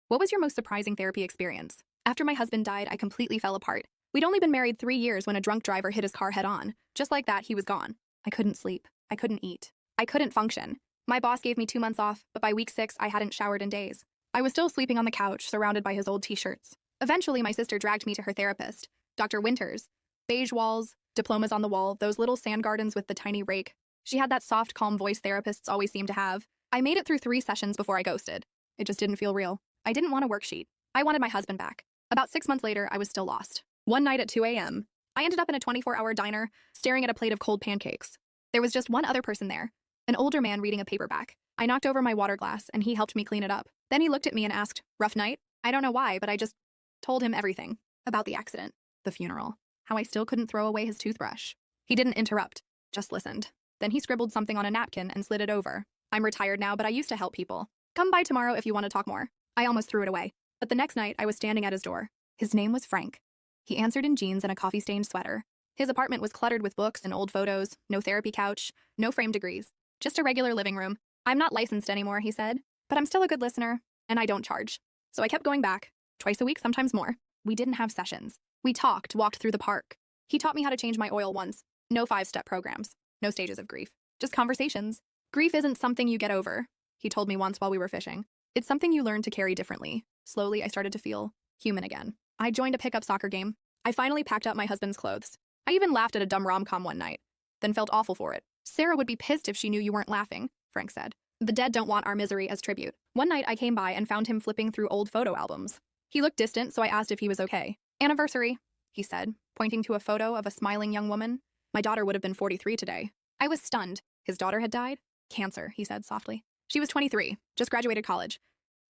What was your most surprising therapy experience? After my husband died, I completely fell apart. We'd only been married 3 years when a drunk driver hit his car head on. Just like that, he was gone. I couldn't sleep. I couldn't eat. I couldn't function. My boss gave me 2 months off, but by week 6, I hadn't showered in days. I was still sleeping on the couch, surrounded by his old t-shirts. Eventually, my sister dragged me to her therapist, Dr. Winters. Beige walls, diplomas on the wall, those little sand gardens with the tiny rake. She had that soft, calm voice therapists always seem to have. I made it through 3 sessions before I ghosted. It just didn't feel real. I didn't want a worksheet. I wanted my husband back. About 6 months later, I was still lost. One night at 2 a.m., I ended up in a 24-hour diner, staring at a plate of cold pancakes. There was just one other person there, an older man reading a paperback. I knocked over my water glass, and he helped me clean it up. Then he looked at me and asked, "Rough night?" I don't know why, but I just told him everything. About the accident, the funeral, how I still couldn't throw away his toothbrush. He didn't interrupt, just listened. Then he scribbled something on a napkin and slid it over. "I'm retired now, but I used to help people. Come by tomorrow if you want to talk more." I almost threw it away. But the next night, I was standing at his door. His name was Frank. He answered in jeans and a coffee-stained sweater. His apartment was cluttered with books and old photos, no therapy couch, no framed degrees. Just a regular living room. "I'm not licensed anymore," he said, "but I'm still a good listener, and I don't charge." So I kept going back, twice a week, sometimes more. We didn't have sessions. We walked through the park. He taught me how to change my oil once. No 5-step programs, no stages of grief, just conversations. Grief isn't something you get over, he told me once while we were fishing. It's something you learn to carry differently. Slowly, I started to feel human again. I joined a pickup soccer game. I finally packed up my husband's clothes. I even laughed at a dumb rom-com one night, then felt awful for it. "Sarah would be pissed if she knew you weren't laughing," Frank said. "The dead don't want our misery as tribute." One night, I came by and found him flipping through old photo albums. He looked distant, so I asked if he was okay. "Anniversary," he said, pointing to a photo of a smiling young woman. "My daughter would have been 43 today." I was stunned. His daughter had died? "Cancer," he said softly. "She was 23, just graduated college."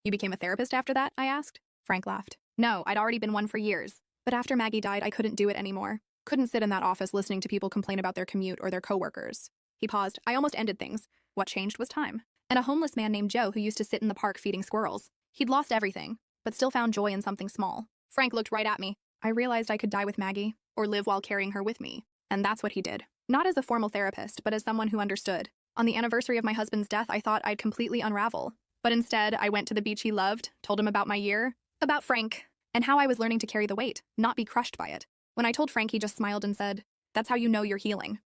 "You became a therapist after that?" I asked. Frank laughed. "No, I'd already been one for years. But after Maggie died, I couldn't do it anymore. Couldn't sit in that office listening to people complain about their commute or their coworkers." He paused. "I almost ended things. What changed was time. And a homeless man named Joe who used to sit in the park feeding squirrels. He'd lost everything, but still found joy in something small." Frank looked right at me. I realized I could die with Maggie, or live while carrying her with me. And that's what he did. Not as a formal therapist, but as someone who understood. On the anniversary of my husband's death, I thought I'd completely unravel. But instead, I went to the beach he loved, told him about my year, about Frank, and how I was learning to carry the weight, not be crushed by it. When I told Frank, he just smiled and said, "That's how you know you're healing."